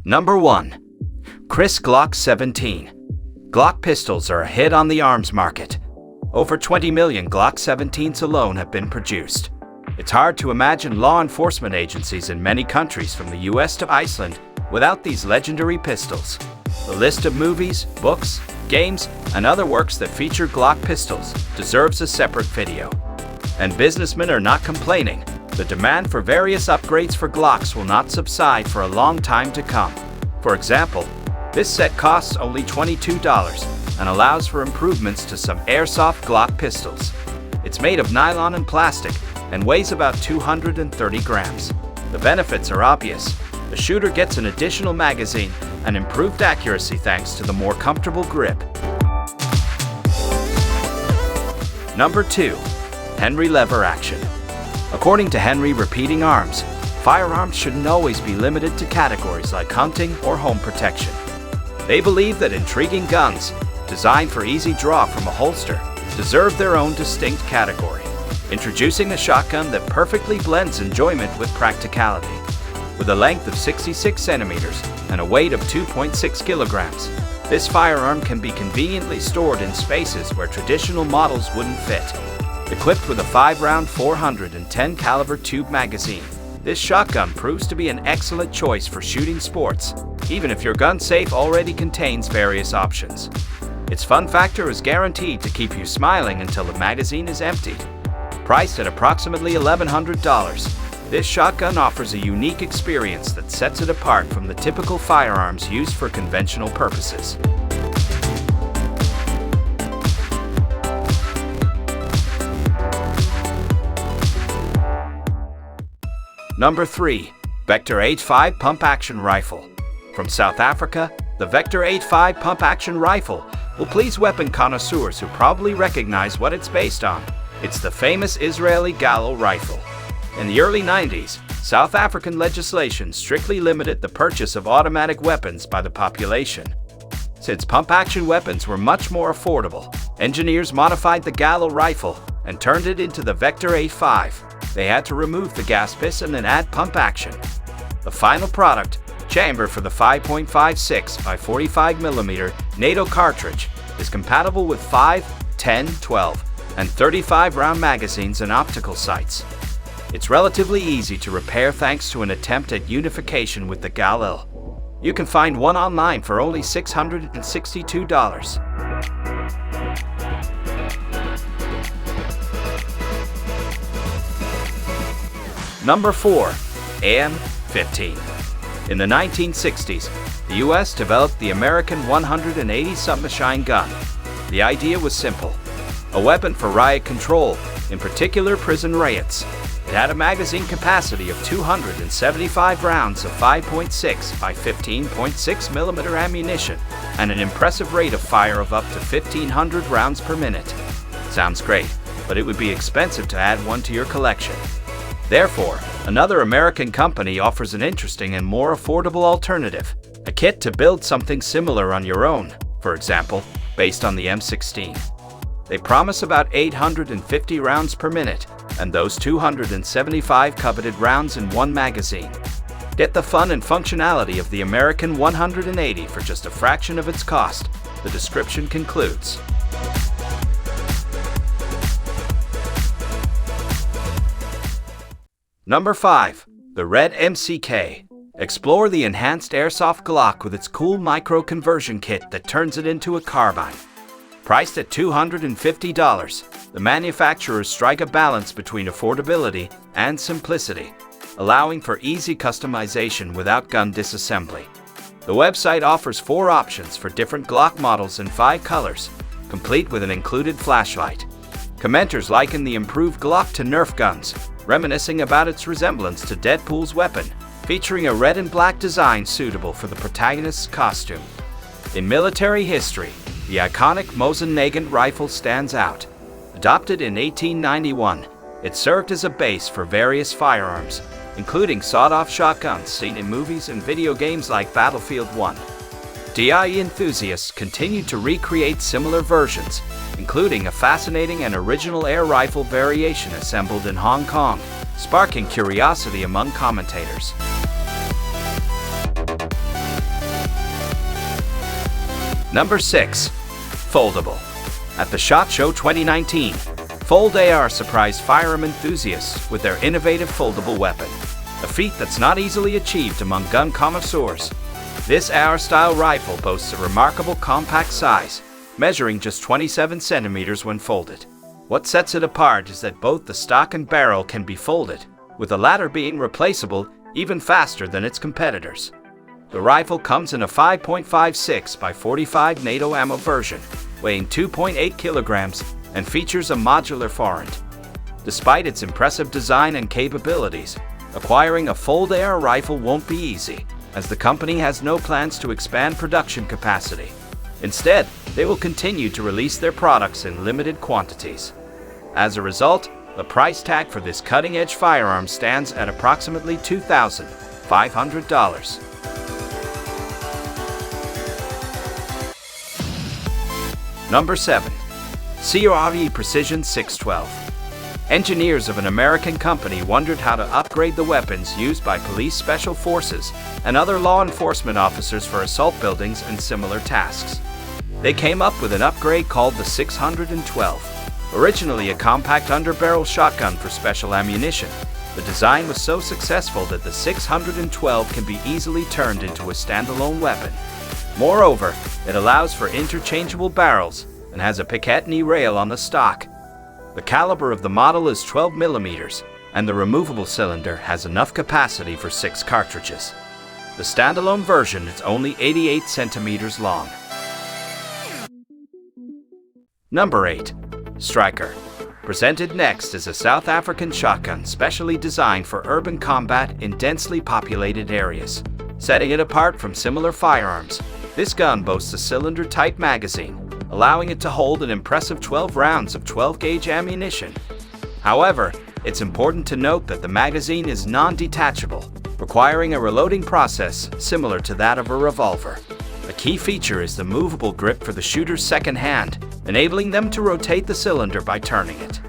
Number 1. G-Kriss Glock 17. Glock pistols are a hit on the arms market. Over 20 million Glock 17s alone have been produced. It's hard to imagine law enforcement agencies in many countries from the US to Iceland without these legendary pistols. The list of movies, books, games, and other works that feature Glock pistols deserves a separate video. And businessmen are not complaining. The demand for various upgrades for Glocks will not subside for a long time to come. For example, this set costs only $22 and allows for improvements to some airsoft Glock pistols. It's made of nylon and plastic and weighs about 230 grams. The benefits are obvious. The shooter gets an additional magazine and improved accuracy thanks to the more comfortable grip. Number 2. Henry lever action. According to Henry Repeating Arms, firearms shouldn't always be limited to categories like hunting or home protection. They believe that intriguing guns, designed for easy draw from a holster, deserve their own distinct category. Introducing a shotgun that perfectly blends enjoyment with practicality. With a length of 66 centimeters and a weight of 2.6 kilograms, this firearm can be conveniently stored in spaces where traditional models wouldn't fit. Equipped with a 5-round 410 caliber tube magazine, this shotgun proves to be an excellent choice for shooting sports, even if your gun safe already contains various options. Its fun factor is guaranteed to keep you smiling until the magazine is emptied. Priced at approximately $1,100, this shotgun offers a unique experience that sets it apart from the typical firearms used for conventional purposes. Number 3. Vector 8.5 Pump Action Rifle. From South Africa, the Vector 8.5 Pump Action Rifle will please weapon connoisseurs who probably recognize what it's based on. It's the famous Israeli Galil rifle. In the early 90s, South African legislation strictly limited the purchase of automatic weapons by the population. Since pump-action weapons were much more affordable, engineers modified the Galil rifle and turned it into the Vector 8.5. They had to remove the gas piston and add pump action. The final product, chamber for the 5.56 by 45mm NATO cartridge, is compatible with 5, 10, 12, and 35-round magazines and optical sights. It's relatively easy to repair thanks to an attempt at unification with the Galil. You can find one online for only $662. Number 4. AM-15. In the 1960s, the US developed the American 180 submachine gun. The idea was simple: a weapon for riot control, in particular prison riots. It had a magazine capacity of 275 rounds of 5.6 by 15.6 millimeter ammunition and an impressive rate of fire of up to 1,500 rounds per minute. Sounds great, but it would be expensive to add one to your collection. Therefore, another American company offers an interesting and more affordable alternative, a kit to build something similar on your own, for example, based on the M16. They promise about 850 rounds per minute, and those 275 coveted rounds in one magazine. Get the fun and functionality of the American 180 for just a fraction of its cost, the description concludes. Number 5. The Red MCK. Explore the enhanced airsoft Glock with its cool micro-conversion kit that turns it into a carbine. Priced at $250, the manufacturers strike a balance between affordability and simplicity, allowing for easy customization without gun disassembly. The website offers 4 options for different Glock models in 5 colors, complete with an included flashlight. Commenters liken the improved Glock to Nerf guns, reminiscing about its resemblance to Deadpool's weapon, featuring a red and black design suitable for the protagonist's costume. In military history, the iconic Mosin-Nagant rifle stands out. Adopted in 1891, it served as a base for various firearms, including sawed-off shotguns seen in movies and video games like Battlefield 1. DI enthusiasts continued to recreate similar versions, including a fascinating and original air rifle variation assembled in Hong Kong, sparking curiosity among commentators. Number 6. Foldable. At the SHOT Show 2019, Fold AR surprised firearm enthusiasts with their innovative foldable weapon, a feat that's not easily achieved among gun connoisseurs. This AR-style rifle boasts a remarkable compact size, measuring just 27 centimeters when folded. What sets it apart is that both the stock and barrel can be folded, with the latter being replaceable even faster than its competitors. The rifle comes in a 5.56 by 45 NATO ammo version, weighing 2.8 kilograms and features a modular forend. Despite its impressive design and capabilities, acquiring a Fold AR rifle won't be easy, as the company has no plans to expand production capacity. Instead, they will continue to release their products in limited quantities. As a result, the price tag for this cutting-edge firearm stands at approximately $2,500. Number 7. CORE Precision 612. Engineers of an American company wondered how to upgrade the weapons used by police special forces and other law enforcement officers for assault buildings and similar tasks. They came up with an upgrade called the 612. Originally a compact underbarrel shotgun for special ammunition, the design was so successful that the 612 can be easily turned into a standalone weapon. Moreover, it allows for interchangeable barrels and has a Picatinny rail on the stock. The caliber of the model is 12 millimeters, and the removable cylinder has enough capacity for 6 cartridges. The standalone version is only 88 centimeters long. Number 8. Striker. Presented next is a South African shotgun specially designed for urban combat in densely populated areas. Setting it apart from similar firearms, this gun boasts a cylinder-type magazine, allowing it to hold an impressive 12 rounds of 12-gauge ammunition. However, it's important to note that the magazine is non-detachable, requiring a reloading process similar to that of a revolver. A key feature is the movable grip for the shooter's second hand, enabling them to rotate the cylinder by turning it.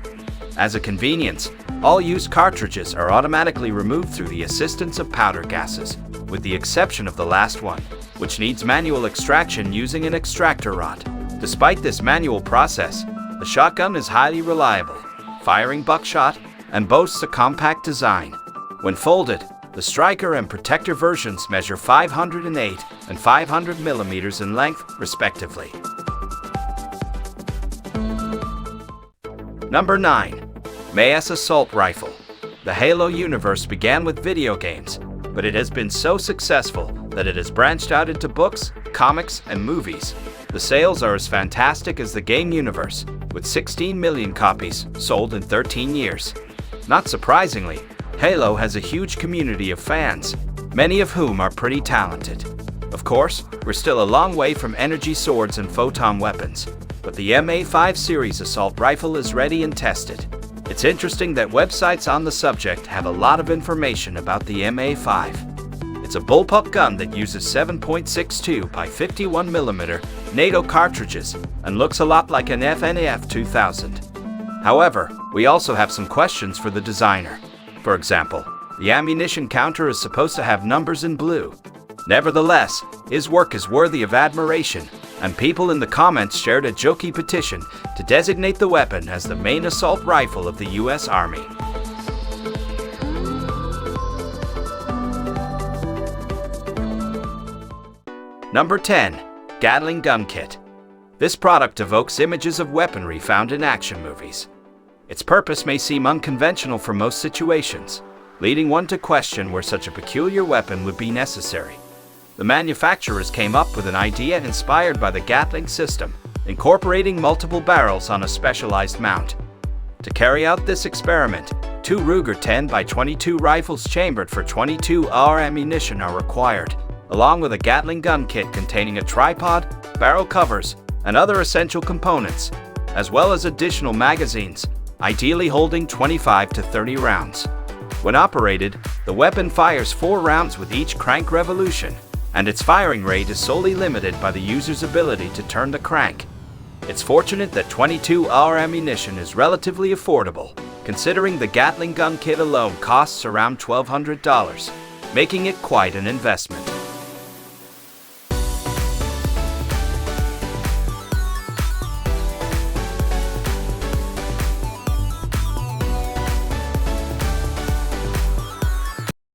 As a convenience, all used cartridges are automatically removed through the assistance of powder gases, with the exception of the last one, which needs manual extraction using an extractor rod. Despite this manual process, the shotgun is highly reliable, firing buckshot, and boasts a compact design. When folded, the Striker and Protector versions measure 508 and 500 millimeters in length, respectively. Number 9. Mayas Assault Rifle. The Halo universe began with video games, but it has been so successful that it has branched out into books, comics, and movies. The sales are as fantastic as the game universe, with 16 million copies sold in 13 years. Not surprisingly, Halo has a huge community of fans, many of whom are pretty talented. Of course, we're still a long way from energy swords and photon weapons, but the MA5 series assault rifle is ready and tested. It's interesting that websites on the subject have a lot of information about the MA5. It's a bullpup gun that uses 7.62 by 51 millimeter NATO cartridges and looks a lot like an FNAF 2000. However, we also have some questions for the designer. For example, the ammunition counter is supposed to have numbers in blue. Nevertheless, his work is worthy of admiration, and people in the comments shared a jokey petition to designate the weapon as the main assault rifle of the US Army. Number 10. Gatling Gun Kit. This product evokes images of weaponry found in action movies. Its purpose may seem unconventional for most situations, leading one to question where such a peculiar weapon would be necessary. The manufacturers came up with an idea inspired by the Gatling system, incorporating multiple barrels on a specialized mount. To carry out this experiment, 2 Ruger 10x22 rifles chambered for 22 AR ammunition are required, along with a Gatling gun kit containing a tripod, barrel covers, and other essential components, as well as additional magazines, ideally holding 25 to 30 rounds. When operated, the weapon fires 4 rounds with each crank revolution, and its firing rate is solely limited by the user's ability to turn the crank. It's fortunate that 22 AR ammunition is relatively affordable, considering the Gatling gun kit alone costs around $1,200, making it quite an investment.